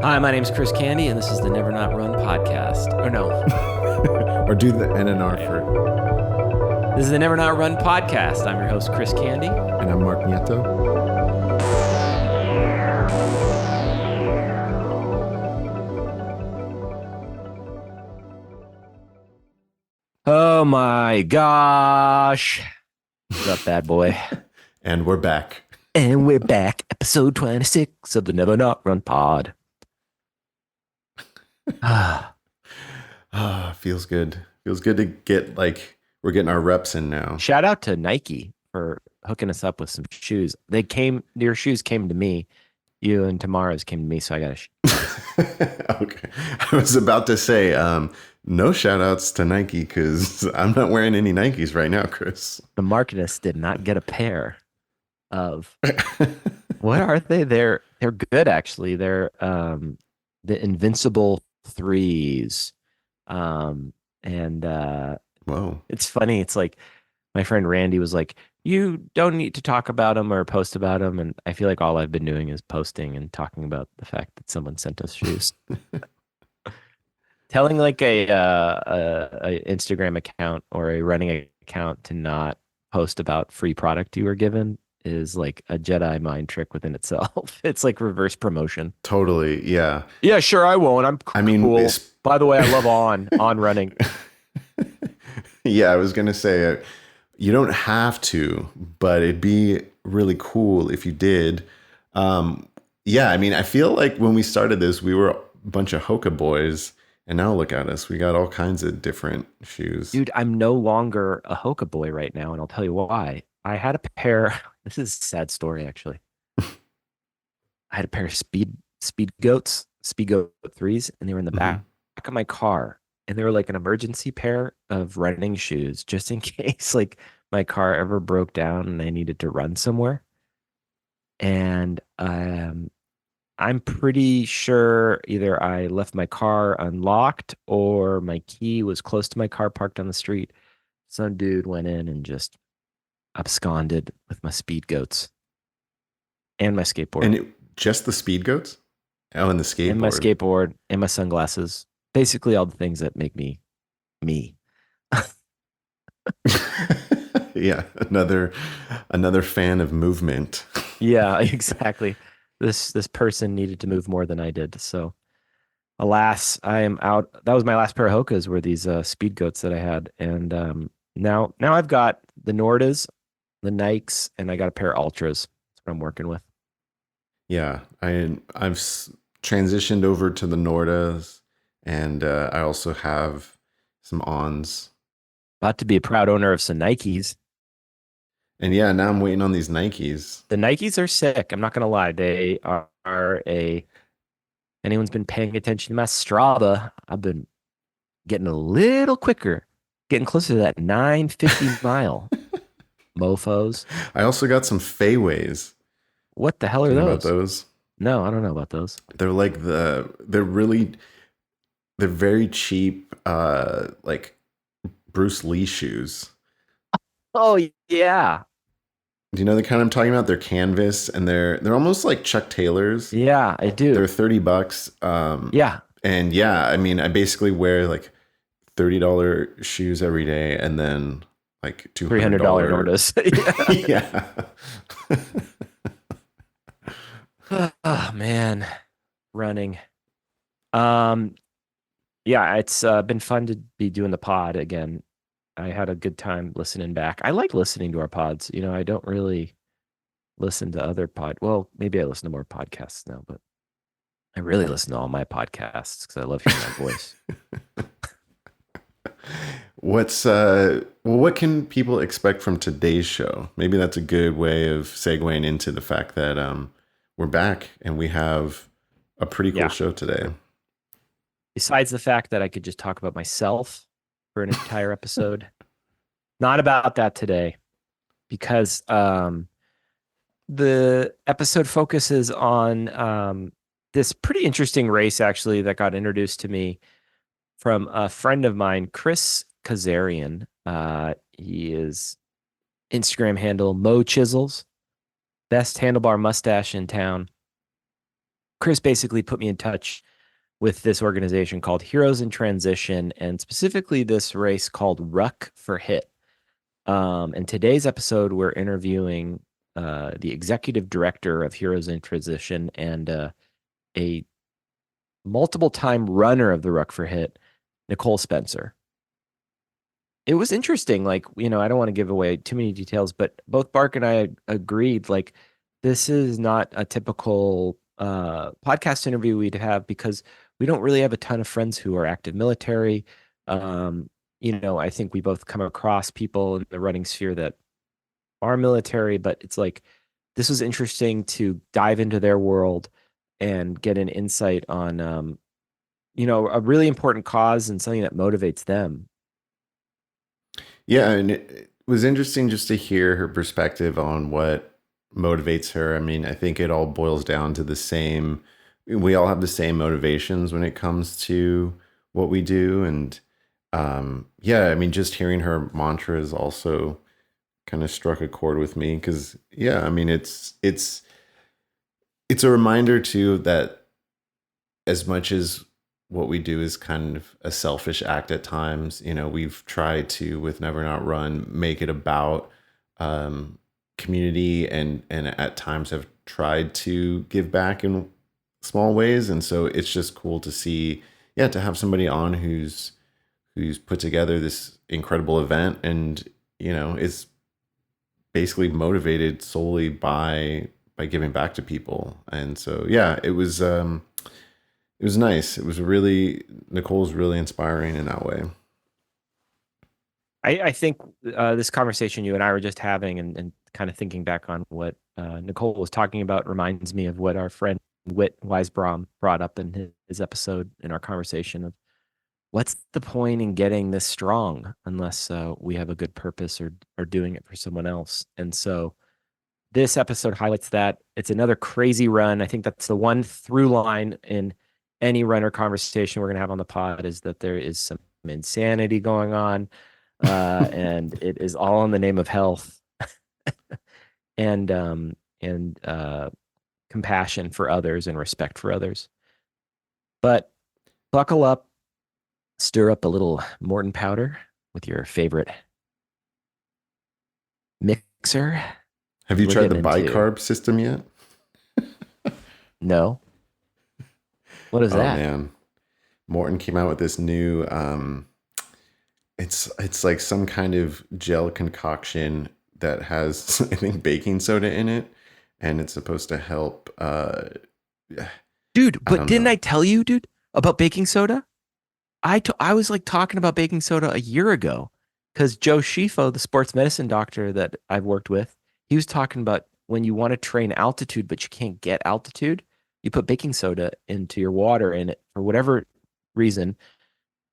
Hi, my name's Chris Candy, and this is the Never Not Run podcast. Or no, Or do the NNR for. this is the Never Not Run podcast. I'm your host, Chris Candy. And I'm Mark Nieto. Oh my gosh. What's up, bad boy? And we're back. And we're back, episode 26 of the Never Not Run pod. Feels good. Feels good to get, like, we're getting our reps in now. Shout out to Nike for hooking us up with some shoes. Your shoes came to me. You and Tamara's came to me, so I got a Okay. I was about to say, no shout outs to Nike because I'm not wearing any Nikes right now, Chris. The Marketist did not get a pair of what are they? They're good actually. They're the Invincible 3s. Whoa. It's funny. It's like my friend Randy was like, you don't need to talk about them or post about them. And I feel like all I've been doing is posting and talking about the fact that someone sent us shoes. Telling like a Instagram account or a running account to not post about free product you were given is like a Jedi mind trick within itself. It's like reverse promotion. Totally. Yeah. Yeah, sure, I won't. I'm cool. I mean, By the way, I love on running. Yeah, I was going to say, you don't have to, but it'd be really cool if you did. Yeah, I mean, I feel like when we started this, we were a bunch of Hoka boys, and now look at us. We got all kinds of different shoes. Dude, I'm no longer a Hoka boy right now, and I'll tell you why. I had a pair. This is a sad story, actually. I had a pair of Speed Goat 3s, and they were in the back of my car. And they were like an emergency pair of running shoes, just in case like my car ever broke down and I needed to run somewhere. And I'm pretty sure either I left my car unlocked or my key was close to my car parked on the street. Some dude went in and just absconded with my Speed Goats and my skateboard. And just the Speed Goats? Oh, and the skateboard. And my skateboard and my sunglasses. Basically all the things that make me me. Yeah, another fan of movement. Yeah, exactly. This person needed to move more than I did. So alas, I am out. That was my last pair of Hokas were these Speed Goats that I had. And now I've got the Nordas, the Nikes, and I got a pair of Ultras. That's what I'm working with. Yeah, I've transitioned over to the Nordas. And I also have some Ons. About to be a proud owner of some Nikes. And yeah, now I'm waiting on these Nikes. The Nikes are sick. I'm not going to lie. They are anyone's been paying attention to my Strava, I've been getting a little quicker, getting closer to that 950 mile. Mofos. I also got some Fayways. What the hell are those? About those? No, I don't know about those. They're like they're very cheap, like Bruce Lee shoes. Oh yeah. Do you know the kind I'm talking about? They're canvas and they're almost like Chuck Taylors. Yeah, I do. They're $30. Yeah. And yeah, I mean, I basically wear like $30 shoes every day and then like $200 Nordas. Yeah. Oh man, running. Yeah, it's been fun to be doing the pod again. I had a good time listening back. I like listening to our pods. You know, I don't really listen to other well, maybe I listen to more podcasts now, but I really listen to all my podcasts because I love hearing my voice. What can people expect from today's show? Maybe that's a good way of segueing into the fact that we're back and we have a pretty cool show today. Besides the fact that I could just talk about myself for an entire episode, not about that today, because the episode focuses on this pretty interesting race, actually, that got introduced to me from a friend of mine, Chris Kazarian. He is Instagram handle Mo Chisels, best handlebar mustache in town. Chris basically put me in touch with this organization called Heroes in Transition, and specifically this race called Ruck4HIT. In today's episode, we're interviewing the executive director of Heroes in Transition and a multiple time runner of the Ruck4HIT, Nicole Spencer. It was interesting. Like, I don't want to give away too many details, but both Bark and I agreed, like, this is not a typical podcast interview we'd have because we don't really have a ton of friends who are active military. I think we both come across people in the running sphere that are military, but it's like this was interesting to dive into their world and get an insight on, a really important cause and something that motivates them. Yeah, and it was interesting just to hear her perspective on what motivates her. I mean, I think it all boils down to the same. We all have the same motivations when it comes to what we do, and yeah, I mean, just hearing her mantras also kind of struck a chord with me because, yeah, I mean, it's a reminder too that as much as what we do is kind of a selfish act at times, we've tried to, with Never Not Run, make it about community and at times have tried to give back in small ways. And so it's just cool to see, yeah, to have somebody on who's put together this incredible event and, is basically motivated solely by giving back to people. And so, yeah, it was nice. It was Nicole's really inspiring in that way. I think this conversation you and I were just having and kind of thinking back on what Nicole was talking about reminds me of what our friend Whit Weisbrom brought up in his episode in our conversation of what's the point in getting this strong unless we have a good purpose or doing it for someone else. And so this episode highlights that. It's another crazy run. I think that's the one through line in any runner conversation we're going to have on the pod is that there is some insanity going on. And it is all in the name of health and compassion for others and respect for others. But buckle up, stir up a little Morton powder with your favorite mixer. Have you tried the bicarb system yet? No. What is that? Oh man, Morton came out with this new. It's like some kind of gel concoction that has, I think, baking soda in it, and it's supposed to help. Dude, but didn't I tell you, dude, about baking soda? I was like talking about baking soda a year ago because Joe Schifo, the sports medicine doctor that I've worked with, he was talking about when you want to train altitude, but you can't get altitude, you put baking soda into your water and it, for whatever reason,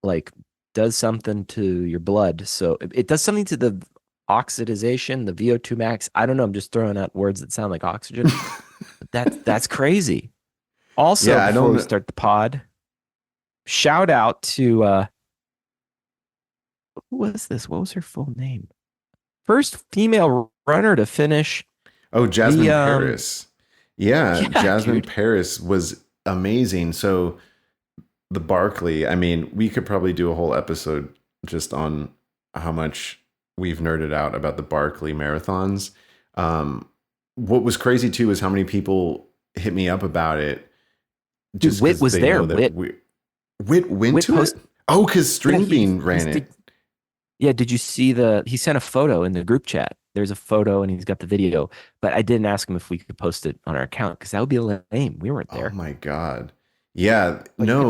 like does something to your blood. So it does something to the oxidization, the VO2 max. I don't know. I'm just throwing out words that sound like oxygen. That's crazy. Also, yeah, before we start the pod, shout out to who was this? What was her full name? First female runner to finish. Oh, Jasmine Paris. Yeah, Jasmine Paris was amazing. So the Barkley, I mean, we could probably do a whole episode just on how much we've nerded out about the Barkley marathons. What was crazy too is how many people hit me up about it. Just Whit was there. Whit went to it? Oh, because Stringbean ran it. Yeah, did you see he sent a photo in the group chat. There's a photo and he's got the video, but I didn't ask him if we could post it on our account because that would be lame. We weren't there. Oh my God. Yeah, no,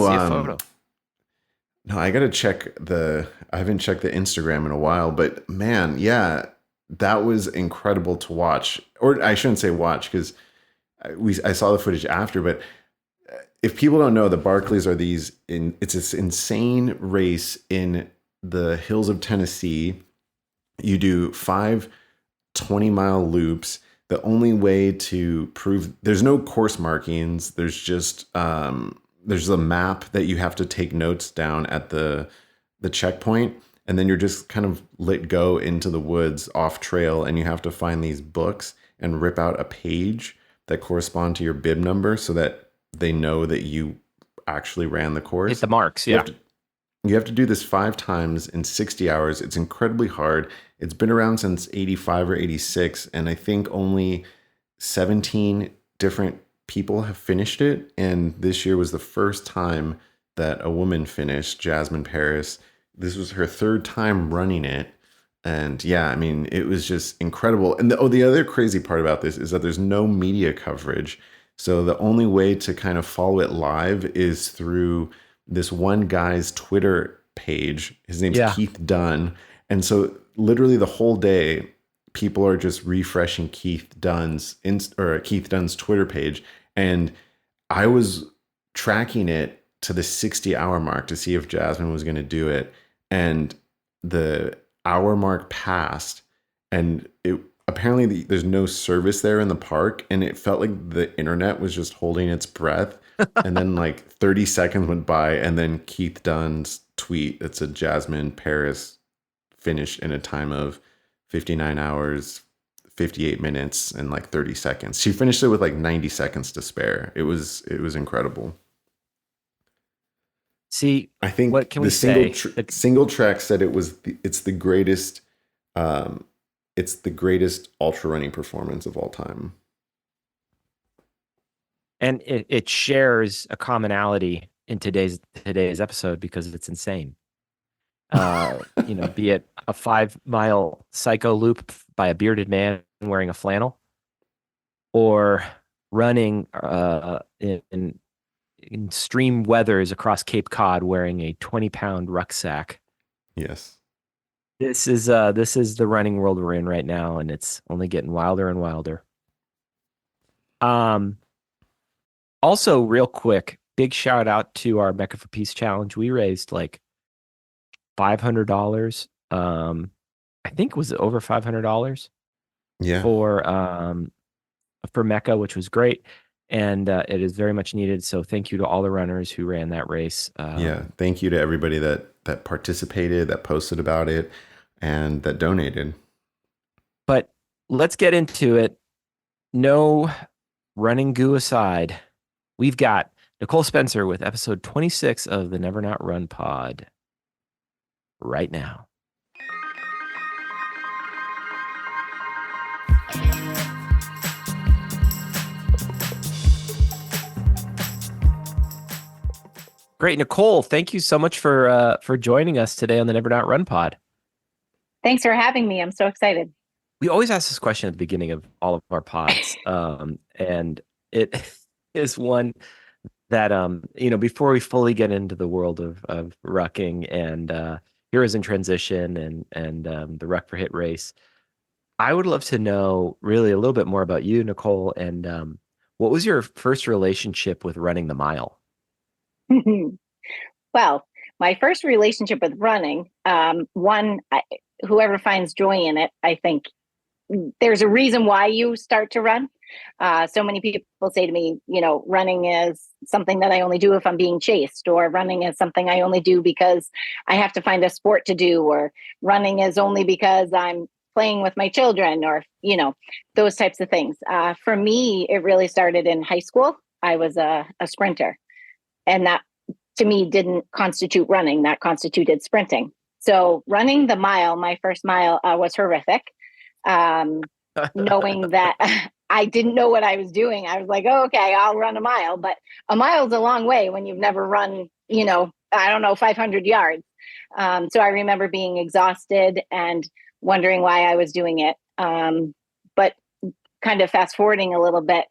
no, I got to check I haven't checked the Instagram in a while, but man, yeah, that was incredible to watch. Or I shouldn't say watch because I saw the footage after, but if people don't know, the Barkleys are it's this insane race in the hills of Tennessee. You do 5 20-mile loops. The only way to prove there's no course markings. There's just there's a map that you have to take notes down at the checkpoint, and then you're just kind of let go into the woods off trail, and you have to find these books and rip out a page that correspond to your bib number so that they know that you actually ran the Hit course. the marks. You have Yeah. to you have to do this 5 times in 60 hours. It's incredibly hard. It's been around since 85 or 86, and I think only 17 different people have finished it. And this year was the first time that a woman finished, Jasmine Paris. This was her third time running it. And yeah, I mean, it was just incredible. And the other crazy part about this is that there's no media coverage. So the only way to kind of follow it live is through this one guy's Twitter page. His name's Yeah. Keith Dunn. And so literally the whole day, people are just refreshing Keith Dunn's Twitter page. And I was tracking it to the 60-hour mark to see if Jasmine was going to do it. And the hour mark passed, and it apparently there's no service there in the park, and it felt like the internet was just holding its breath. And then like 30 seconds went by, and then Keith Dunn's tweet that said Jasmine Paris finished in a time of 59 hours 58 minutes and like 30 seconds. She finished it with like 90 seconds to spare. It was incredible. See, I what think can the we say? single track said it's the greatest um it's the greatest ultra running performance of all time. And it shares a commonality in today's episode because it's insane. Be it a 5 mile psycho loop by a bearded man wearing a flannel, or running in extreme weathers across Cape Cod wearing a 20-pound rucksack. Yes. This is the running world we're in right now, and it's only getting wilder and wilder. Um, Also, real quick, big shout out to our Mecca for Peace challenge. We raised like $500. I think was it over $500 Yeah. for Mecca, which was great, and it is very much needed. So thank you to all the runners who ran that race. Yeah. Thank you to everybody that participated, that posted about it, and that donated. But let's get into it. No running goo aside, we've got Nicole Spencer with episode 26 of the Never Not Run pod right now. Great, Nicole. Thank you so much for joining us today on the Never Not Run pod. Thanks for having me. I'm so excited. We always ask this question at the beginning of all of our pods, and it is one that before we fully get into the world of rucking and heroes in transition and the Ruck4HIT race, I would love to know really a little bit more about you, Nicole, and what was your first relationship with running the mile? Well, my first relationship with running, whoever finds joy in it, I think there's a reason why you start to run. So many people say to me, running is something that I only do if I'm being chased, or running is something I only do because I have to find a sport to do, or running is only because I'm playing with my children, or, those types of things. For me, it really started in high school. I was a sprinter, and that to me didn't constitute running, that constituted sprinting. So running the mile, my first mile was horrific. Knowing that I didn't know what I was doing. I was like, oh, okay, I'll run a mile, but a mile's a long way when you've never run, 500 yards. So I remember being exhausted and wondering why I was doing it. But kind of fast forwarding a little bit,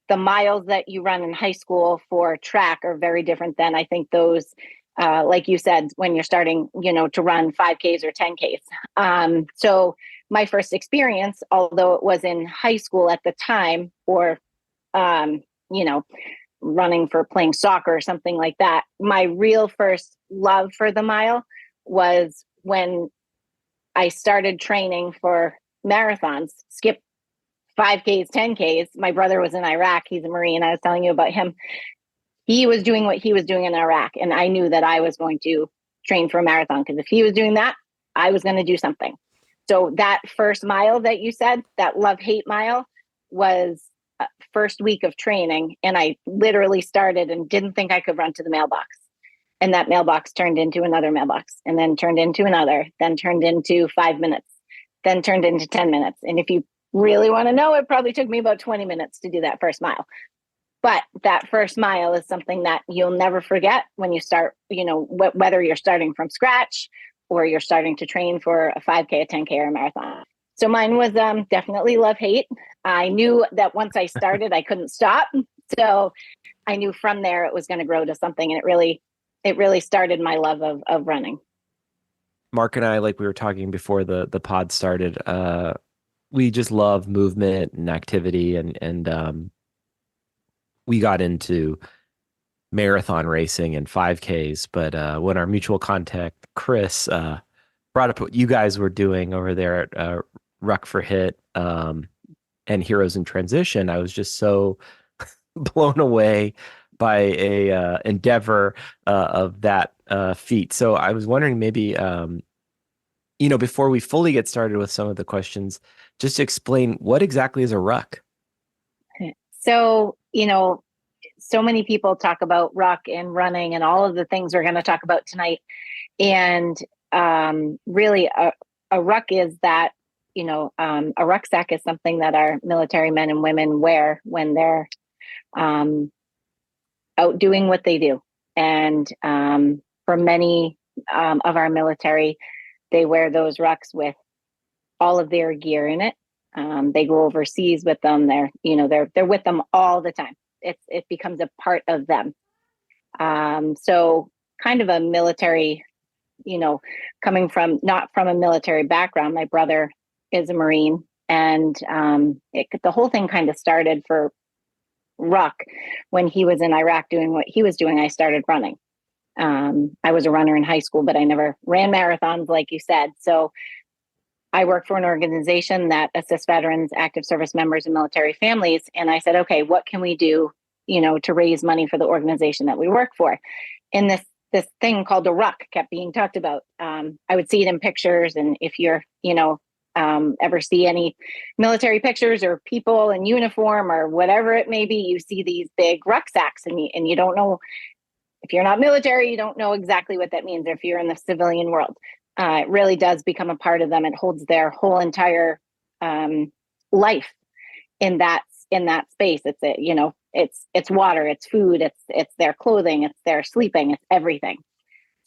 the miles that you run in high school for track are very different than I think those, like you said, when you're starting, to run 5Ks or 10Ks. So my first experience, although it was in high school at the time, or, running for playing soccer or something like that, my real first love for the mile was when I started training for marathons, skip 5Ks, 10Ks. My brother was in Iraq. He's a Marine. I was telling you about him. He was doing what he was doing in Iraq. And I knew that I was going to train for a marathon, because if he was doing that, I was going to do something. So that first mile that you said, that love-hate mile, was first week of training, and I literally started and didn't think I could run to the mailbox. And that mailbox turned into another mailbox, and then turned into another, then turned into 5 minutes, then turned into 10 minutes. And if you really want to know, it probably took me about 20 minutes to do that first mile. But that first mile is something that you'll never forget when you start, whether you're starting from scratch or you're starting to train for a 5K, a 10K, or a marathon. So mine was definitely love-hate. I knew that once I started, I couldn't stop. So I knew from there it was going to grow to something. And it really started my love of running. Mark and I, like we were talking before the pod started, we just love movement and activity, and we got into marathon racing and 5Ks. But when our mutual contact Chris brought up what you guys were doing over there at Ruck4HIT and Heroes in Transition, I was just so blown away by a endeavor of that feat. So I was wondering, maybe before we fully get started with some of the questions, just to explain what exactly is a ruck. So so many people talk about ruck and running and all of the things we're going to talk about tonight, and really a ruck is that a rucksack is something that our military men and women wear when they're out doing what they do. And for many of our military, they wear those rucks with all of their gear in it. They go overseas with them. They're with them all the time. It becomes a part of them. So kind of a military, coming from not from a military background. My brother is a Marine, and the whole thing kind of started for ruck when he was in Iraq doing what he was doing. I started running. I was a runner in high school, but I never ran marathons, like you said. So I work for an organization that assists veterans, active service members, and military families. And I said, okay, what can we do, to raise money for the organization that we work for? And this thing called a ruck kept being talked about. I would see it in pictures. And if you're, ever see any military pictures or people in uniform or whatever it may be, you see these big rucksacks, and you don't know, if you're not military, you don't know exactly what that means. If you're in the civilian world, it really does become a part of them. It holds their whole entire life in that space. It's water, it's food, it's their clothing, it's their sleeping, it's everything.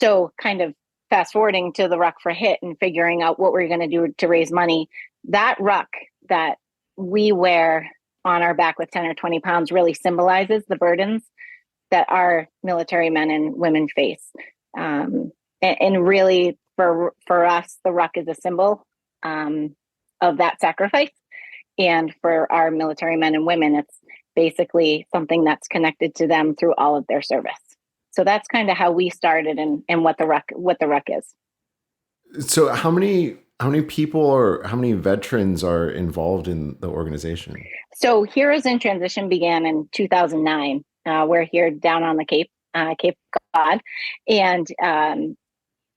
So kind of fast forwarding to the Ruck4HIT and figuring out what we're going to do to raise money, that ruck that we wear on our back with 10 or 20 pounds really symbolizes the burdens that our military men and women face. And really for us, the ruck is a symbol of that sacrifice. And for our military men and women, it's basically something that's connected to them through all of their service. So that's kind of how we started, and what the ruck is. So how many people or how many veterans are involved in the organization? So Heroes in Transition began in 2009. We're here down on the Cape Cod, and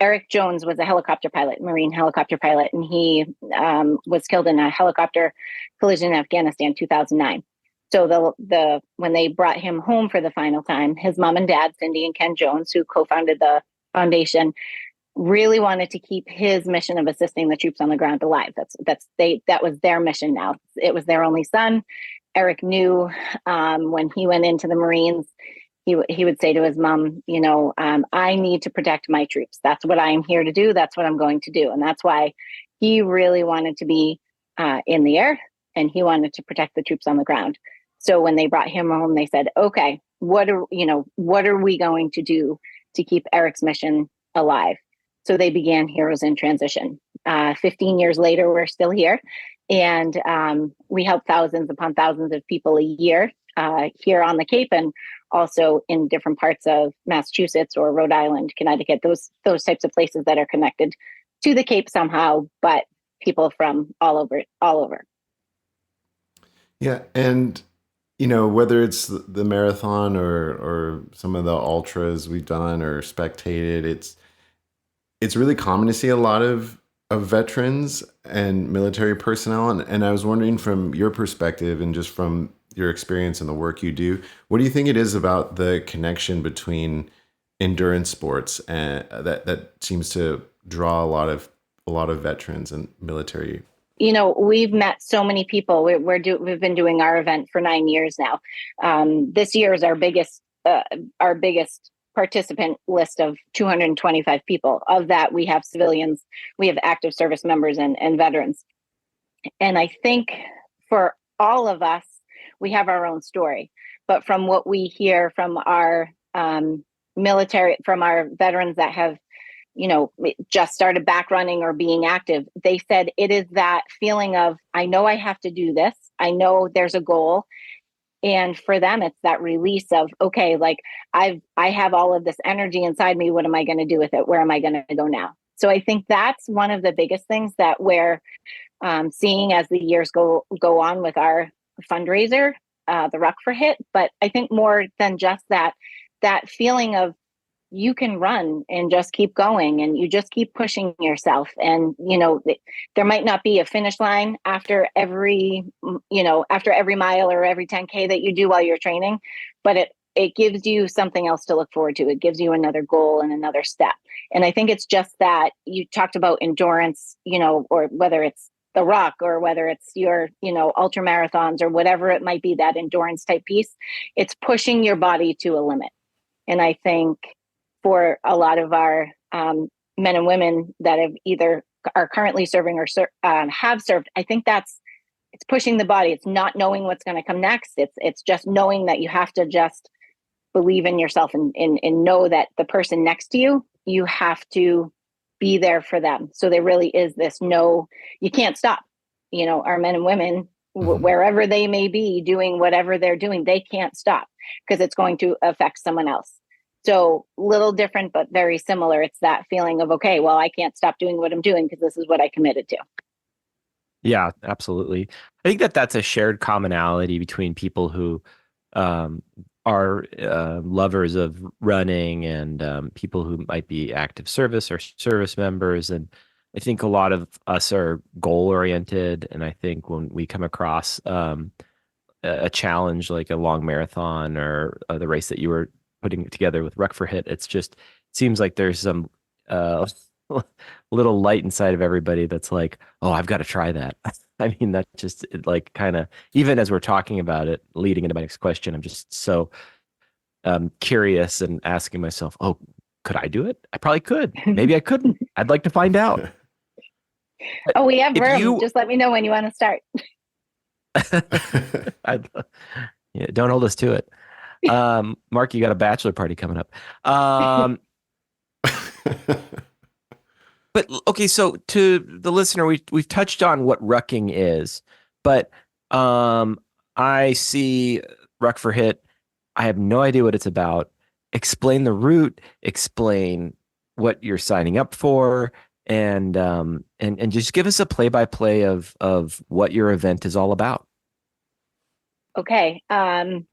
Eric Jones was a helicopter pilot, Marine helicopter pilot, and he was killed in a helicopter collision in Afghanistan, 2009. So when they brought him home for the final time, his mom and dad, Cindy and Ken Jones, who co-founded the foundation, really wanted to keep his mission of assisting the troops on the ground alive. That was their mission now. It was their only son. Eric knew when he went into the Marines, he would say to his mom, I need to protect my troops. That's what I am here to do. That's what I'm going to do. And that's why he really wanted to be in the air, and he wanted to protect the troops on the ground. So when they brought him home, they said, okay, what are we going to do to keep Eric's mission alive? So they began Heroes in Transition. 15 years later, we're still here, and we help thousands upon thousands of people a year here on the Cape, and also in different parts of Massachusetts or Rhode Island, Connecticut, those types of places that are connected to the Cape somehow, but people from all over. Yeah. And, whether it's the marathon or some of the ultras we've done or spectated, it's really common to see a lot of veterans and military personnel. And I was wondering, from your perspective and just from your experience and the work you do. What do you think it is about the connection between endurance sports and that seems to draw a lot of veterans and military? We've met so many people. We've been doing our event for 9 years now. This year is our biggest participant list of 225 people. Of that, we have civilians, we have active service members and veterans. And I think for all of us, we have our own story. But from what we hear from our military, from our veterans that have, just started back running or being active, they said it is that feeling of, I know I have to do this. I know there's a goal. And for them, it's that release of, okay, like I have all of this energy inside me. What am I going to do with it? Where am I going to go now? So I think that's one of the biggest things that we're seeing as the years go on with our fundraiser, the Ruck4HIT. But I think more than just that feeling of you can run and just keep going and you just keep pushing yourself. And, there might not be a finish line after every mile or every 10K that you do while you're training, but it gives you something else to look forward to. It gives you another goal and another step. And I think it's just that you talked about endurance, or whether it's the ruck or whether it's your, ultra marathons or whatever it might be, that endurance type piece, it's pushing your body to a limit. And I think for a lot of our men and women that have either are currently serving or have served, I think it's pushing the body. It's not knowing what's going to come next. It's just knowing that you have to just believe in yourself and know that the person next to you, you have to be there for them. So there really is this you can't stop. Our men and women, wherever they may be doing whatever they're doing, they can't stop because it's going to affect someone else. So little different, but very similar. It's that feeling of, okay, well, I can't stop doing what I'm doing because this is what I committed to. Yeah, absolutely. I think that's a shared commonality between people who are lovers of running and people who might be active service or service members. And I think a lot of us are goal oriented. And I think when we come across a challenge like a long marathon or the race that you were putting together with Ruck4HIT, it seems like there's some little light inside of everybody that's like, oh, I've got to try that. I mean, that just like kind of, even as we're talking about it, leading into my next question, I'm just so curious and asking myself, oh, could I do it? I probably could. Maybe I couldn't. I'd like to find out. Oh, we have room. Just let me know when you want to start. Yeah, don't hold us to it. Mark, you got a bachelor party coming up. But okay, so to the listener, we've touched on what rucking is, but I see Ruck4HIT. I have no idea what it's about. Explain the route, explain what you're signing up for, and just give us a play-by-play of what your event is all about. Okay. Kind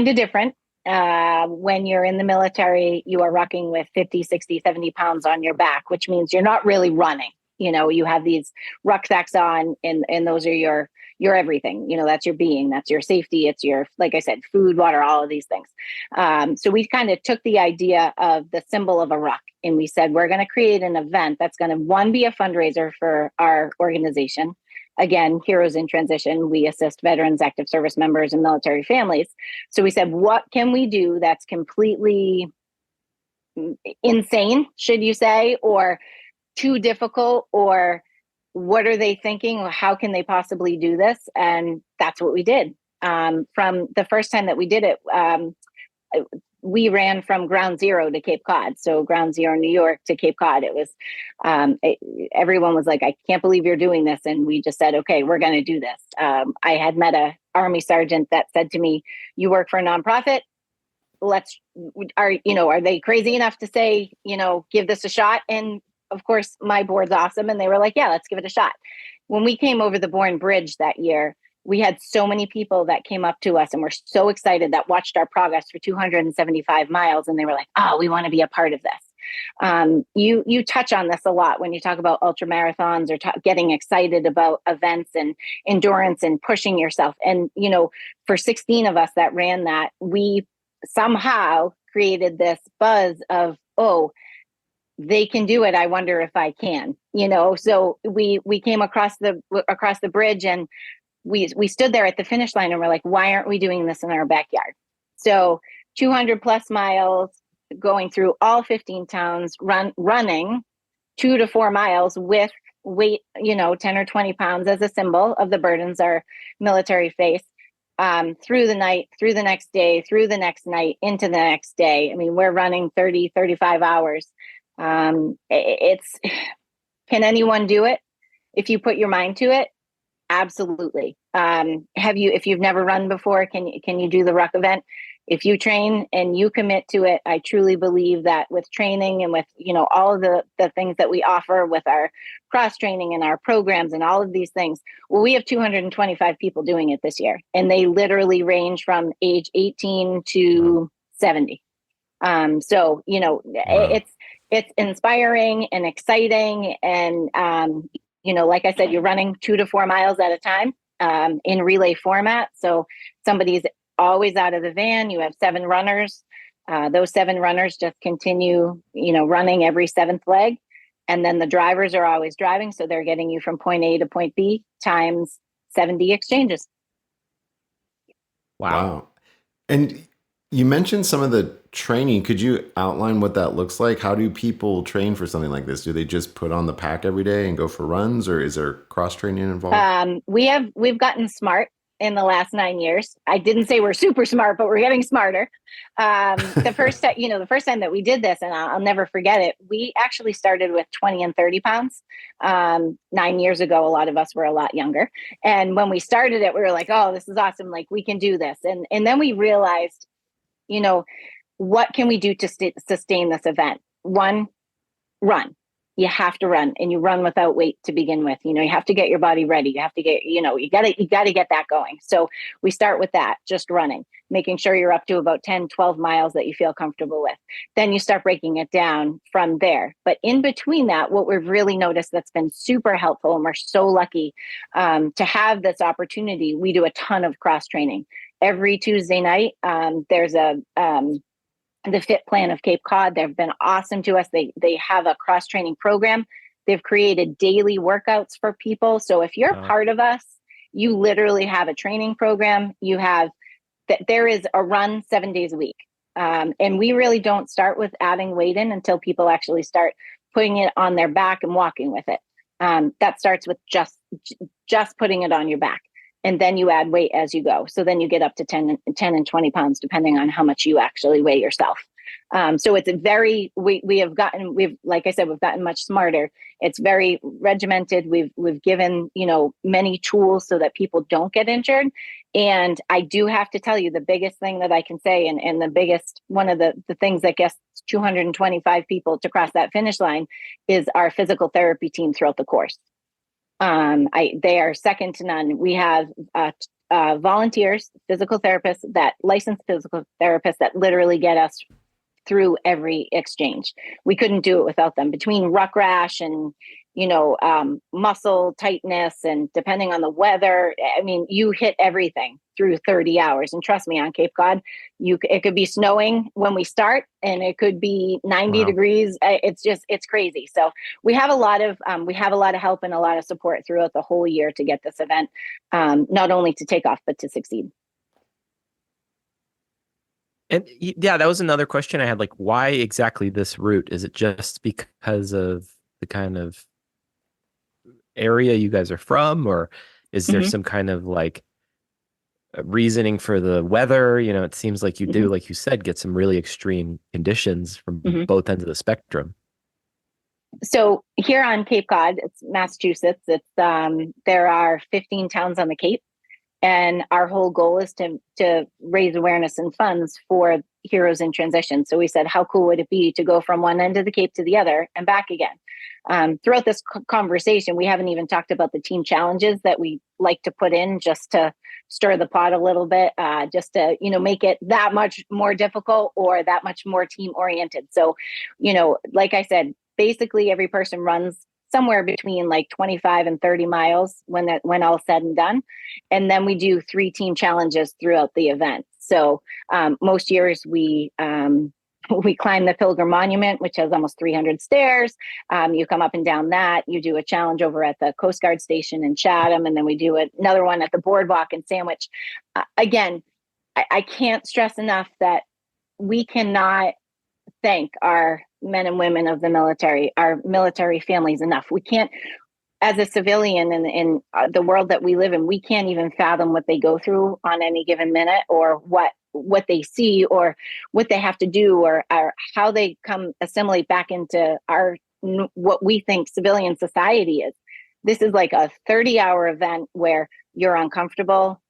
of different. When you're in the military, you are rucking with 50, 60, 70 pounds on your back, which means you're not really running. You have these rucksacks on and those are your everything. That's your being, that's your safety. It's your, like I said, food, water, all of these things. So we kind of took the idea of the symbol of a ruck and we said, we're going to create an event that's going to, be a fundraiser for our organization. Again, Heroes in Transition, we assist veterans, active service members, and military families. So we said, what can we do that's completely insane, should you say, or too difficult, or what are they thinking? How can they possibly do this? And that's what we did. From the first time that we did it, we ran from ground zero to Cape Cod. So ground zero, New York to Cape Cod. It was, everyone was like, I can't believe you're doing this. And we just said, okay, we're going to do this. I had met a Army sergeant that said to me, you work for a nonprofit. Are they crazy enough to say, give this a shot? And of course my board's awesome. And they were like, yeah, let's give it a shot. When we came over the Bourne Bridge that year, we had so many people that came up to us and were so excited that watched our progress for 275 miles. And they were like, oh, we want to be a part of this. You touch on this a lot when you talk about ultra marathons or getting excited about events and endurance and pushing yourself. And, for 16 of us that ran that, we somehow created this buzz of, oh, they can do it. I wonder if I can, so we came across the bridge, and we stood there at the finish line, and we're like, why aren't we doing this in our backyard? So 200 plus miles going through all 15 towns, running 2 to 4 miles with weight, 10 or 20 pounds as a symbol of the burdens our military face, through the night, through the next day, through the next night, into the next day. I mean, we're running 30, 35 hours. Can anyone do it if you put your mind to it? Absolutely. If you've never run before, can you do the Ruck event? If you train and you commit to it, I truly believe that with training and with, all of the things that we offer with our cross training and our programs and all of these things, well, we have 225 people doing it this year, and they literally range from age 18 to 70. So, wow. It's inspiring and exciting. And, like I said, you're running 2 to 4 miles at a time, in relay format. So somebody's always out of the van. You have 7 runners. Those 7 runners just continue, running every 7th leg. And then the drivers are always driving. So they're getting you from point A to point B times 70 exchanges. Wow. And you mentioned some of the training. Could you outline what that looks like? How do people train for something like this? Do they just put on the pack every day and go for runs, or is there cross training involved? We've gotten smart in the last 9 years. I didn't say we're super smart, but we're getting smarter. The first time that we did this, and I'll never forget it, we actually started with 20 and 30 pounds. 9 years ago, a lot of us were a lot younger. And when we started it, we were like, oh, this is awesome. Like, we can do this. And then we realized, what can we do to sustain this event? One, run. You have to run, and you run without weight to begin with. You have to get your body ready. You have to get, you got to get that going. So we start with that, just running, making sure you're up to about 10, 12 miles that you feel comfortable with. Then you start breaking it down from there. But in between that, what we've really noticed that's been super helpful, and we're so lucky to have this opportunity, we do a ton of cross training. Every Tuesday night, there's the Fit Plan of Cape Cod. They've been awesome to us. They have a cross training program. They've created daily workouts for people. So if you're part of us, you literally have a training program. You have that there is a run 7 days a week. And we really don't start with adding weight in until people actually start putting it on their back and walking with it. That starts with just putting it on your back. And then you add weight as you go. So then you get up to 10 and 20 pounds, depending on how much you actually weigh yourself. So it's we've like I said, we've gotten much smarter. It's very regimented. We've given, many tools so that people don't get injured. And I do have to tell you, the biggest thing that I can say, and the biggest, one of the things that gets 225 people to cross that finish line, is our physical therapy team throughout the course. They are second to none. We have volunteers, licensed physical therapists that literally get us through every exchange. We couldn't do it without them. Between ruck rash and, muscle tightness, and depending on the weather, I mean, you hit everything through 30 hours. And trust me, on Cape Cod, it could be snowing when we start, and it could be 90 degrees. It's crazy. So we have a lot of help and a lot of support throughout the whole year to get this event, not only to take off, but to succeed. And yeah, that was another question I had. Like, why exactly this route? Is it just because of the kind of area you guys are from, or is there some kind of like reasoning for the weather? It seems like you do, like you said, get some really extreme conditions from both ends of the spectrum. So here on Cape Cod, it's Massachusetts. It's there are 15 towns on the Cape. And our whole goal is to raise awareness and funds for Heroes in Transition. So we said, how cool would it be to go from one end of the Cape to the other and back again? Throughout this conversation, we haven't even talked about the team challenges that we like to put in just to stir the pot a little bit, just to, make it that much more difficult or that much more team oriented. So, like I said, basically every person runs somewhere between like 25 and 30 miles when all said and done. And then we do 3 team challenges throughout the event. So most years we climb the Pilgrim Monument, which has almost 300 stairs. You come up and down that. You do a challenge over at the Coast Guard station in Chatham, and then we do another one at the Boardwalk in Sandwich. Again, I can't stress enough that we cannot thank our men and women of the military, our military families enough. We can't, as a civilian in the world that we live in, we can't even fathom what they go through on any given minute, or what they see, or what they have to do, or how they assimilate back into what we think civilian society is. This is like a 30-hour event where you're uncomfortable.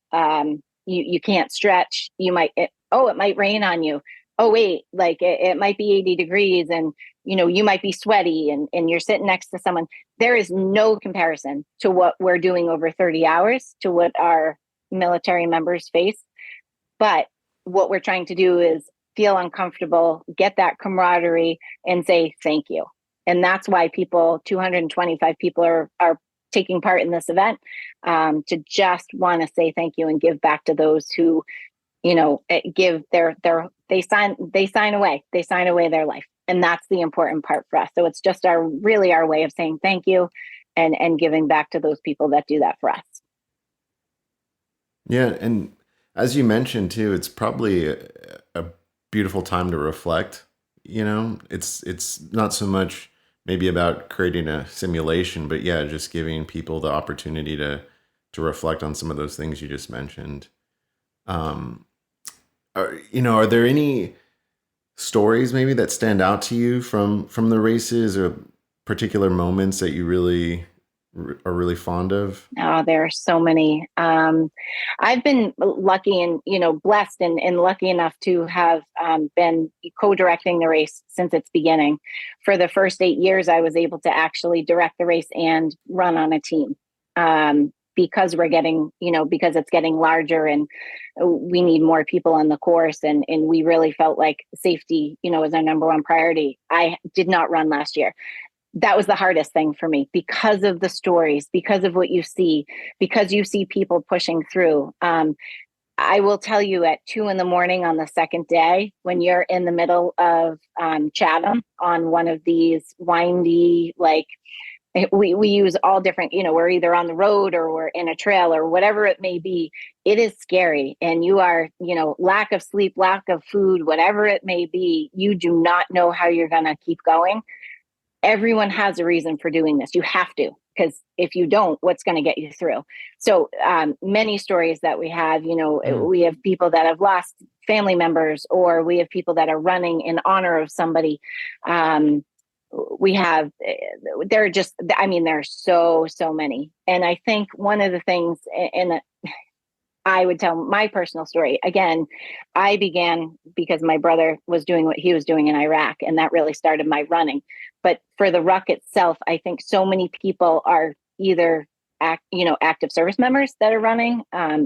You can't stretch. It might rain on you. Oh, wait, like it might be 80 degrees and, you might be sweaty and you're sitting next to someone. There is no comparison to what we're doing over 30 hours to what our military members face. But what we're trying to do is feel uncomfortable, get that camaraderie, and say thank you. And that's why 225 people are taking part in this event, to just want to say thank you and give back to those who, give they sign away their life. And that's the important part for us. So it's just our way of saying thank you and giving back to those people that do that for us. Yeah. And as you mentioned too, it's probably a beautiful time to reflect. It's not so much maybe about creating a simulation, but yeah, just giving people the opportunity to reflect on some of those things you just mentioned. Are there any stories maybe that stand out to you from the races, or particular moments that you really are really fond of? Oh, there are so many. I've been lucky and, blessed and lucky enough to have been co-directing the race since its beginning. For the first 8 years, I was able to actually direct the race and run on a team. Because because it's getting larger and we need more people on the course, and we really felt like safety, was our number one priority. I did not run last year. That was the hardest thing for me because of the stories, because of what you see, because you see people pushing through. I will tell you, at 2 a.m. on the second day, when you're in the middle of Chatham on one of these windy, we use all different, we're either on the road or we're in a trail or whatever it may be. It is scary. And you are, lack of sleep, lack of food, whatever it may be, you do not know how you're going to keep going. Everyone has a reason for doing this. You have to, because if you don't, what's going to get you through? So many stories that we have, we have people that have lost family members, or we have people that are running in honor of somebody. There's so many. And I think one of the things, and I would tell my personal story again, I began because my brother was doing what he was doing in Iraq, and that really started my running. But for the Ruck itself, I think so many people are either active service members that are running,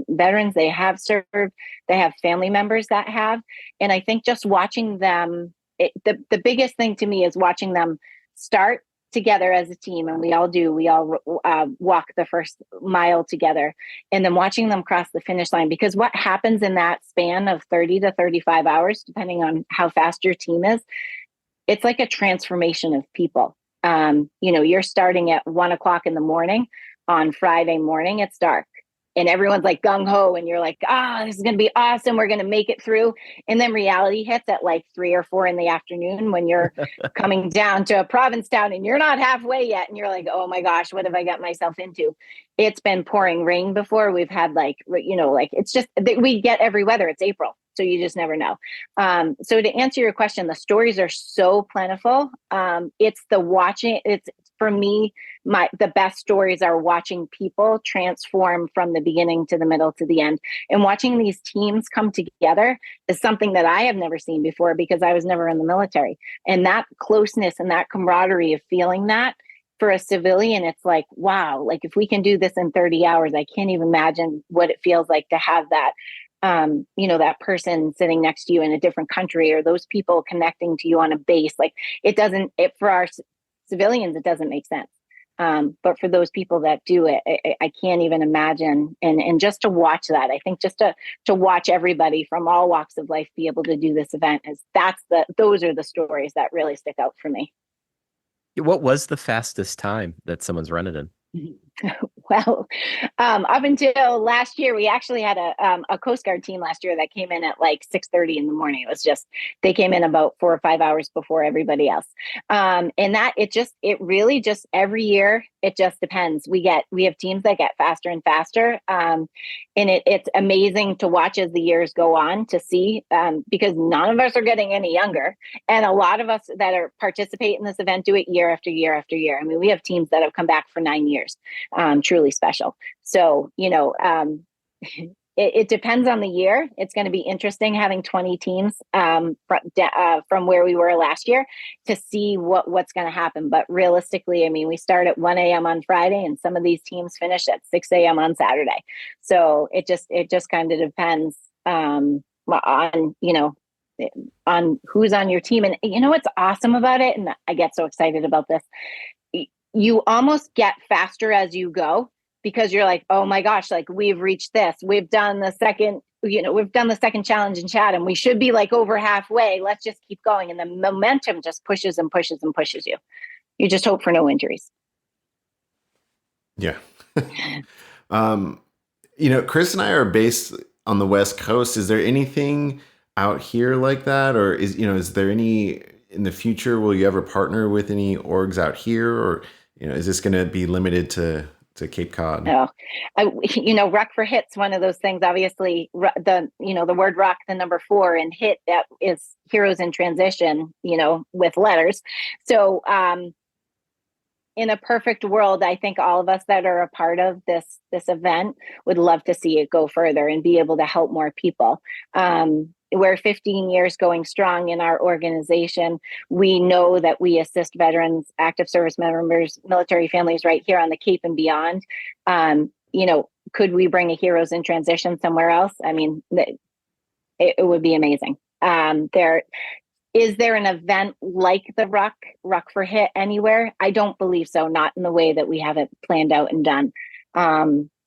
veterans, they have served, they have family members that have. And I think just watching them, the biggest thing to me is watching them start together as a team. And we all walk the first mile together, and then watching them cross the finish line. Because what happens in that span of 30 to 35 hours, depending on how fast your team is, it's like a transformation of people. You're starting at 1:00 in the morning on Friday morning, it's dark. And everyone's like gung ho, and you're like, this is going to be awesome. We're going to make it through. And then reality hits at like 3 or 4 in the afternoon when you're coming down to a province town and you're not halfway yet. And you're like, oh my gosh, what have I got myself into? It's been pouring rain before. We've had it's just, we get every weather. It's April. So you just never know. So to answer your question, the stories are so plentiful. It's the watching. It's, for me, the best stories are watching people transform from the beginning to the middle to the end. And watching these teams come together is something that I have never seen before, because I was never in the military. And that closeness and that camaraderie of feeling that for a civilian, it's like, wow, like if we can do this in 30 hours, I can't even imagine what it feels like to have that, that person sitting next to you in a different country, or those people connecting to you on a base. Like for our civilians, it doesn't make sense. But for those people that do it, I can't even imagine. And just to watch that, I think just to watch everybody from all walks of life be able to do this event those are the stories that really stick out for me. What was the fastest time that someone's run it in? Well, up until last year, we actually had a Coast Guard team last year that came in at like 6:30 in the morning. It was just, they came in about 4 or 5 hours before everybody else. And it really just every year, it just depends. We have teams that get faster and faster. And it's amazing to watch as the years go on to see, because none of us are getting any younger. And a lot of us that participate in this event do it year after year after year. I mean, we have teams that have come back for 9 years. Truly special. So, it depends on the year. It's going to be interesting having 20 teams from where we were last year to see what's going to happen. But realistically, I mean, we start at 1 a.m. on Friday, and some of these teams finish at 6 a.m. on Saturday. So it just kind of depends on who's on your team. And what's awesome about it, and I get so excited about this, you almost get faster as you go, because you're like, oh my gosh, like we've reached this. We've done the second challenge in Chatham. We should be like over halfway. Let's just keep going. And the momentum just pushes and pushes and pushes you. You just hope for no injuries. Yeah. Chris and I are based on the West Coast. Is there anything out here like that? Or is there any in the future? Will you ever partner with any orgs out here? Or, is this going to be limited to Cape Cod? No, Ruck4HIT's one of those things. Obviously, the word rock, the number 4, and hit, that is heroes in transition, with letters. So, in a perfect world, I think all of us that are a part of this event would love to see it go further and be able to help more people. We're 15 years going strong in our organization. We know that we assist veterans, active service members, military families right here on the Cape and beyond. Could we bring a Heroes in Transition somewhere else? I mean, it would be amazing. Is there an event like the Ruck4HIT anywhere? I don't believe so. Not in the way that we have it planned out and done.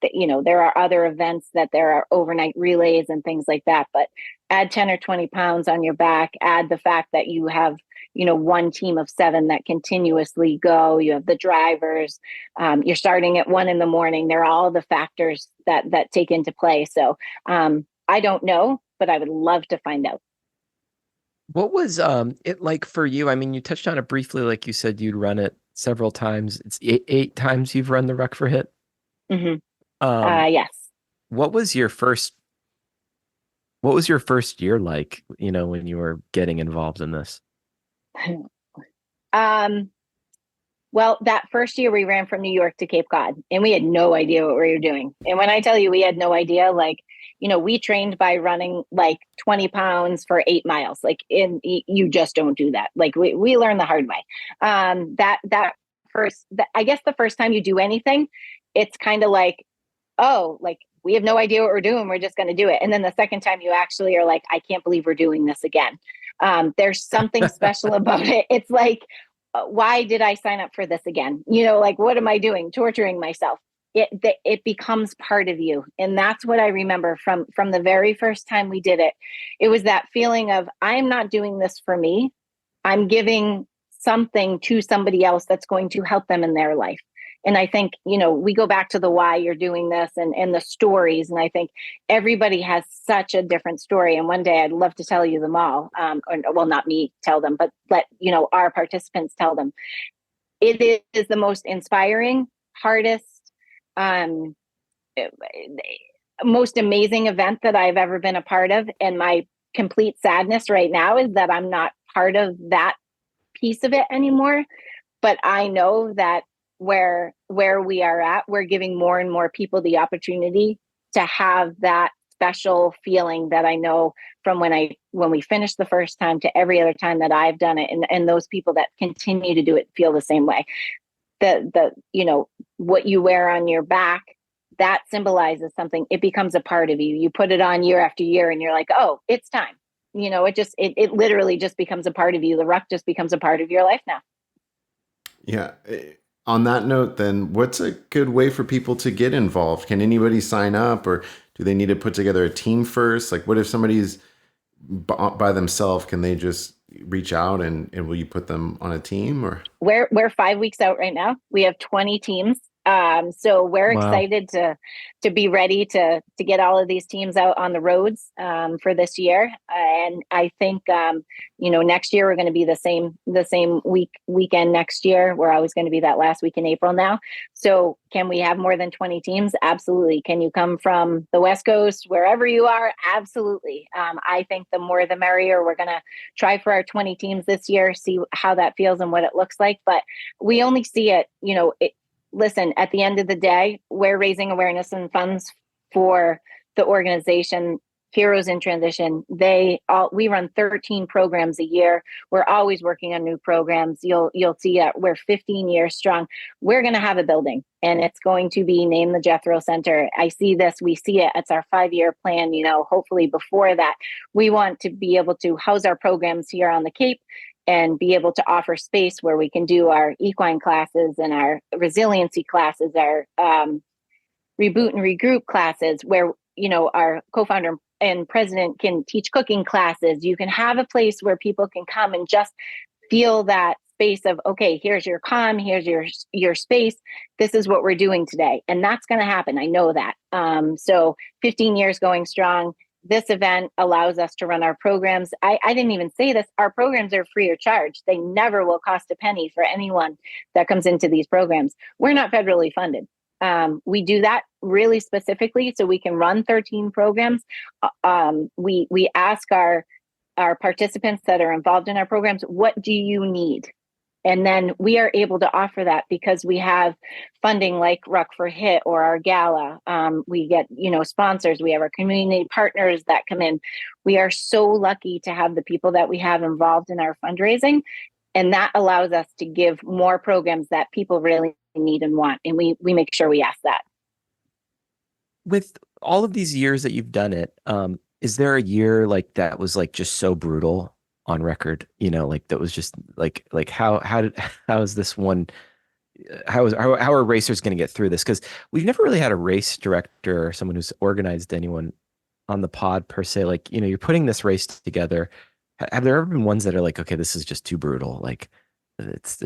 There are other events that there are overnight relays and things like that, but add 10 or 20 pounds on your back, add the fact that you have, one team of 7 that continuously go, you have the drivers, you're starting at 1 a.m. They're all the factors that take into play. So I don't know, but I would love to find out. What was it like for you? I mean, you touched on it briefly, like you said you'd run it several times. It's eight times you've run the Ruck4HIT. Mm-hmm. Yes. What was your first year like, when you were getting involved in this? Well, that first year we ran from New York to Cape Cod, and we had no idea what we were doing. And when I tell you we had no idea, like, we trained by running like 20 pounds for 8 miles. Like, you just don't do that. Like, we learned the hard way. I guess the first time you do anything, it's kind of like, oh, like, we have no idea what we're doing. We're just going to do it. And then the second time you actually are like, I can't believe we're doing this again. There's something special about it. It's like, why did I sign up for this again? Like, what am I doing? Torturing myself. It becomes part of you. And that's what I remember from the very first time we did it. It was that feeling of, I'm not doing this for me. I'm giving something to somebody else that's going to help them in their life. And I think, we go back to the why you're doing this and the stories. And I think everybody has such a different story. And one day I'd love to tell you them all. Well, not me tell them, but let, our participants tell them. It is the most inspiring, hardest, most amazing event that I've ever been a part of. And my complete sadness right now is that I'm not part of that piece of it anymore. But I know that where we are at, we're giving more and more people the opportunity to have that special feeling that I know from when we finished the first time to every other time that I've done it. And those people that continue to do it feel the same way. what you wear on your back, that symbolizes something. It becomes a part of you. You put it on year after year and you're like, oh, it's time. It literally just becomes a part of you. The ruck just becomes a part of your life now. Yeah. On that note, then, what's a good way for people to get involved? Can anybody sign up, or do they need to put together a team first? Like, what if somebody's by themselves? Can they just reach out and will you put them on a team? Or We're 5 weeks out right now. We have 20 teams. So we're Wow. excited to be ready to get all of these teams out on the roads for this year. And I think next year we're going to be the same weekend next year. We're always going to be that last week in April now. So can we have more than 20 teams? Absolutely. Can you come from the West Coast, wherever you are? Absolutely. I think the more the merrier. We're going to try for our 20 teams this year, see how that feels and what it looks like. But we only see it, listen, at the end of the day, we're raising awareness and funds for the organization Heroes in Transition. We run 13 programs a year. We're always working on new programs. You'll see we're 15 years strong. We're going to have a building, and it's going to be named the Jethro Center. I see this. We see it. It's our 5-year plan. Hopefully before that, we want to be able to house our programs here on the Cape and be able to offer space where we can do our equine classes and our resiliency classes, our reboot and regroup classes, where our co-founder and president can teach cooking classes. You can have a place where people can come and just feel that space of, okay, here's your calm, here's your space. This is what we're doing today. And that's going to happen. I know that. So 15 years going strong. This event allows us to run our programs. I didn't even say this. Our programs are free of charge. They never will cost a penny for anyone that comes into these programs. We're not federally funded. We do that really specifically so we can run 13 programs. We ask our participants that are involved in our programs, what do you need? And then we are able to offer that because we have funding like Ruck4HIT or our gala. We get, sponsors. We have our community partners that come in. We are so lucky to have the people that we have involved in our fundraising. And that allows us to give more programs that people really need and want. And we make sure we ask that. With all of these years that you've done it, is there a year like that was like just so brutal on record, like that was just like how is this one, how are racers going to get through this? Because we've never really had a race director or someone who's organized anyone on the pod per se. Like, you're putting this race together. Have there ever been ones that are like, okay, this is just too brutal, like it's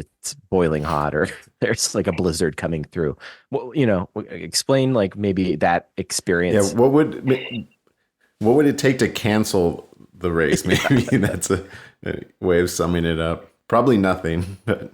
boiling hot, or there's like a blizzard coming through? Well, explain like maybe that experience. Yeah, what would it take to cancel the race? Maybe that's a way of summing it up. Probably nothing, but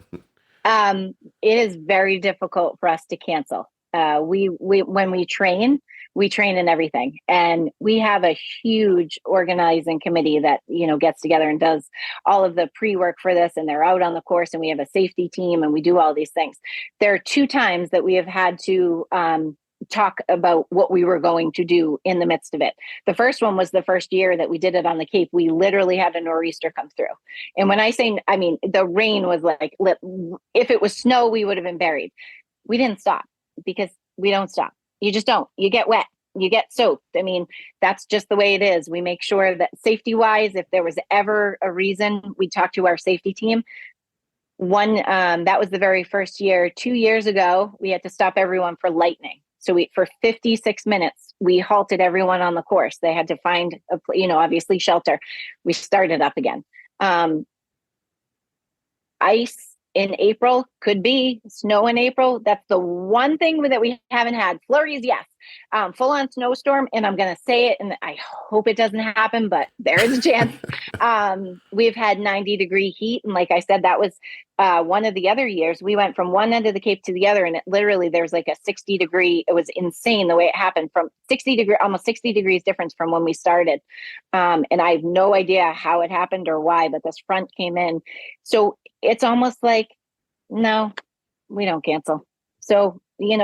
it is very difficult for us to cancel. We when we train in everything, and we have a huge organizing committee that gets together and does all of the pre-work for this, and they're out on the course, and we have a safety team, and we do all these things. There are 2 times that we have had to talk about what we were going to do in the midst of it. The first one was the first year that we did it on the Cape. We literally had a nor'easter come through. And when I say, I mean, the rain was like, if it was snow, we would have been buried. We didn't stop because we don't stop. You just don't. You get wet. You get soaked. I mean, that's just the way it is. We make sure that safety wise, if there was ever a reason, we talk to our safety team. That was the very first year. 2 years ago, we had to stop everyone for lightning. So for 56 minutes, we halted everyone on the course. They had to find, obviously shelter. We started up again. Ice in April could be snow in April. That's the one thing that we haven't had. Flurries, yes. Full on snowstorm. And I'm going to say it, and I hope it doesn't happen, but there is a chance. We've had 90-degree heat. And like I said, that was one of the other years. We went from one end of the Cape to the other, and there's like a 60-degree. It was insane the way it happened, from almost 60 degrees difference from when we started. And I have no idea how it happened or why, but this front came in. So it's almost like, no, we don't cancel. So, you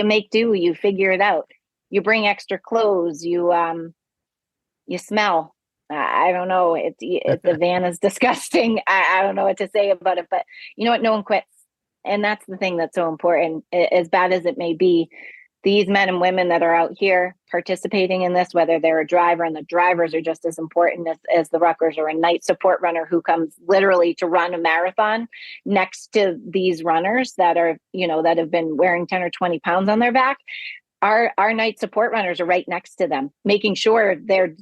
make do, you figure it out. You bring extra clothes, you smell. I don't know. The van is disgusting. I don't know what to say about it, but you know what? No one quits. And that's the thing that's so important. As bad as it may be, these men and women that are out here participating in this, whether they're a driver, and the drivers are just as important as the ruckers, or a night support runner who comes literally to run a marathon next to these runners that are, that have been wearing 10 or 20 pounds on their back. Our night support runners are right next to them, making sure they're,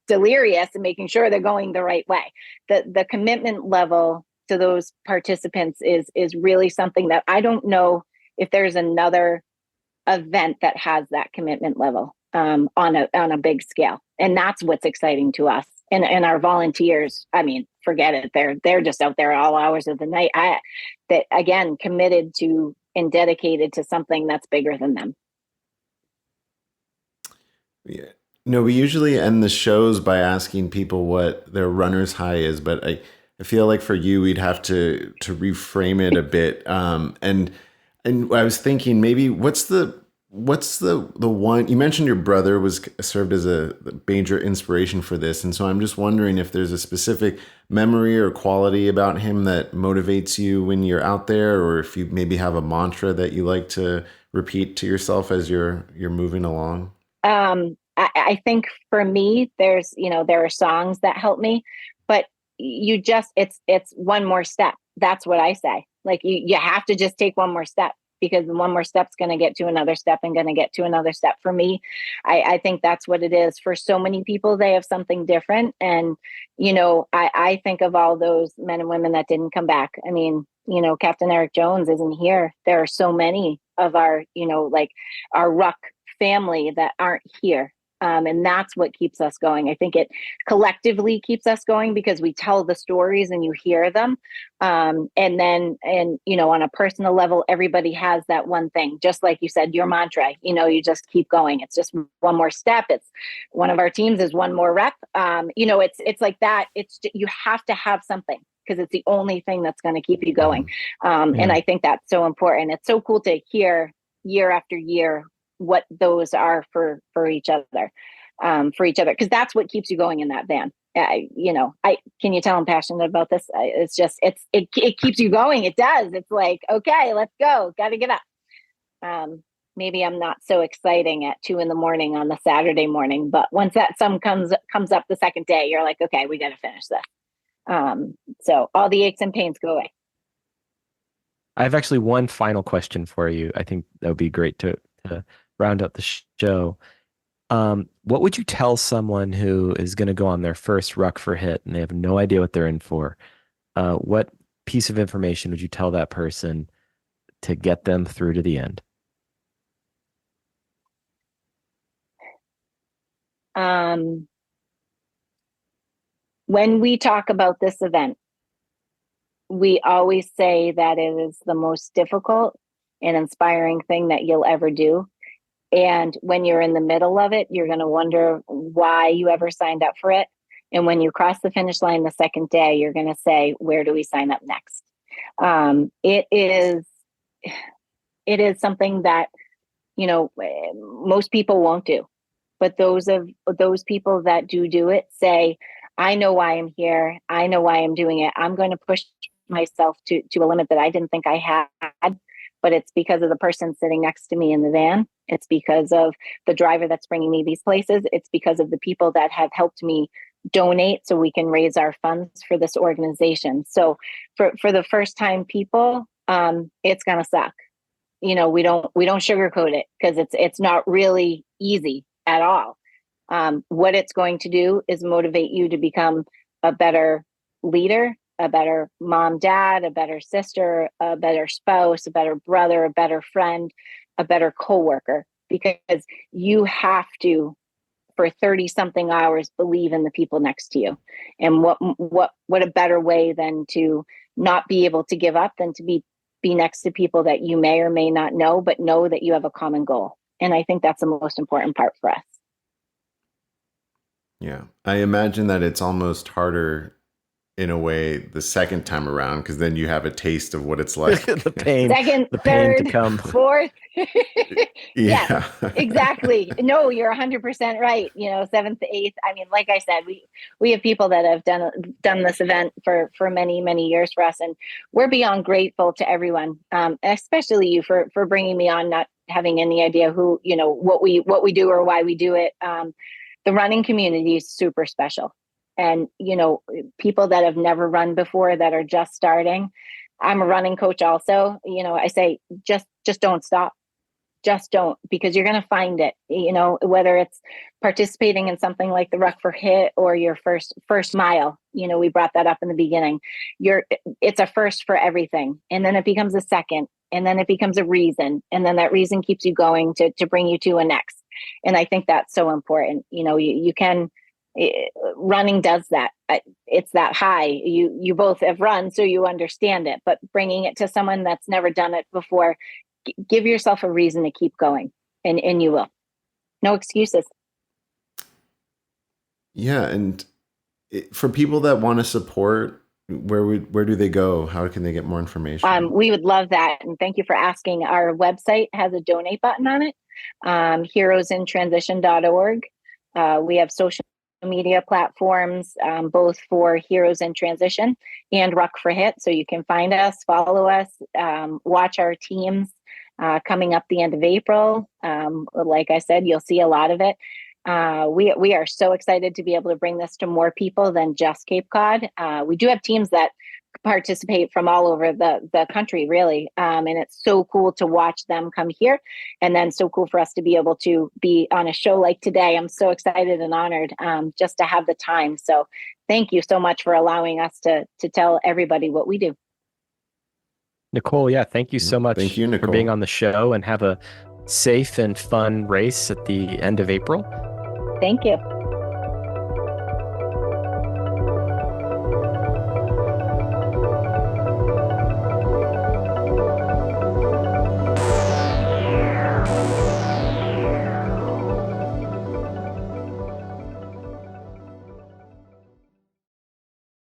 delirious and making sure they're going the right way. The commitment level to those participants is really something that I don't know if there's another event that has that commitment level on a big scale. And that's what's exciting to us. And our volunteers, I mean, forget it. They're just out there all hours of the night. That again, committed to and dedicated to something that's bigger than them. Yeah. No, we usually end the shows by asking people what their runner's high is, but I feel like for you, we'd have to reframe it a bit. And I was thinking maybe what's the one you mentioned your brother served as a major inspiration for this. And so I'm just wondering if there's a specific memory or quality about him that motivates you when you're out there, or if you maybe have a mantra that you like to repeat to yourself as you're moving along. I think for me, there are songs that help me, but it's one more step. That's what I say. Like you have to just take one more step, because one more step's going to get to another step and going to get to another step. For me, I think that's what it is. For so many people, they have something different. And, I think of all those men and women that didn't come back. I mean, Captain Eric Jones isn't here. There are so many of our, our Ruck family that aren't here. And that's what keeps us going. I think it collectively keeps us going because we tell the stories and you hear them. And on a personal level, everybody has that one thing, just like you said, your mantra, you just keep going. It's just one more step. It's one of our teams is one more rep. It's like that. You have to have something, because it's the only thing that's going to keep you going. And I think that's so important. It's so cool to hear year after year what those are for each other, because that's what keeps you going in that van. Can you tell I'm passionate about this? It keeps you going. It does. It's like, okay, let's go. Got to get up. Maybe I'm not so exciting at 2 a.m. on the Saturday morning, but once that sun comes up the second day, you're like, okay, we got to finish this. So all the aches and pains go away. I have actually one final question for you. I think that would be great to round out the show. What would you tell someone who is going to go on their first Ruck4HIT and they have no idea what they're in for? What piece of information would you tell that person to get them through to the end? When we talk about this event, we always say that it is the most difficult and inspiring thing that you'll ever do. And when you're in the middle of it, you're going to wonder why you ever signed up for it. And when you cross the finish line the second day, you're going to say, where do we sign up next? It is something that, most people won't do. But those people that do it say, I know why I'm here. I know why I'm doing it. I'm going to push myself to a limit that I didn't think I had. But it's because of the person sitting next to me in the van. It's because of the driver that's bringing me these places. It's because of the people that have helped me donate so we can raise our funds for this organization. So for the first time people, it's going to suck. We don't sugarcoat it, because it's not really easy at all. What it's going to do is motivate you to become a better leader, a better mom, dad, a better sister, a better spouse, a better brother, a better friend, a better coworker, because you have to, for 30 something hours, believe in the people next to you. And what a better way than to not be able to give up than to be next to people that you may or may not know, but know that you have a common goal. And I think that's the most important part for us. Yeah. I imagine that it's almost harder in a way the second time around, because then you have a taste of what it's like. the pain, Second, the pain third, to come. fourth. Yes, Yeah. exactly. No, you're 100% right. You know, seventh, eighth. I mean, like I said, we have people that have done this event for many, many years for us, and we're beyond grateful to everyone, especially you for bringing me on, not having any idea who, you know, what we do or why we do it. The running community is super special. And, you know, people that have never run before, that are just starting. I'm a running coach also. You know, I say, just don't stop. Just don't, because you're going to find it, you know, whether it's participating in something like the Ruck4HIT or your first mile. You know, we brought that up in the beginning. It's a first for everything. And then it becomes a second, and then it becomes a reason. And then that reason keeps you going to bring you to a next. And I think that's so important. You know, you can, running does that. It's that high. You both have run, so you understand it, but bringing it to someone that's never done it before, give yourself a reason to keep going, and you will. No excuses. Yeah. And for people that want to support, where do they go? How can they get more information? We would love that. And thank you for asking. Our website has a donate button on it. heroesintransition.org. We have social media platforms, both for Heroes in Transition and Ruck4HIT. So you can find us, follow us, watch our teams coming up the end of April. Like I said, you'll see a lot of it. We are so excited to be able to bring this to more people than just Cape Cod. We do have teams that participate from all over the country, really. And it's so cool to watch them come here, and then so cool for us to be able to be on a show like today. I'm so excited and honored just to have the time. So thank you so much for allowing us to tell everybody what we do. Nicole, yeah, thank you so much Thank you, Nicole, for being on the show, and have a safe and fun race at the end of April. Thank you.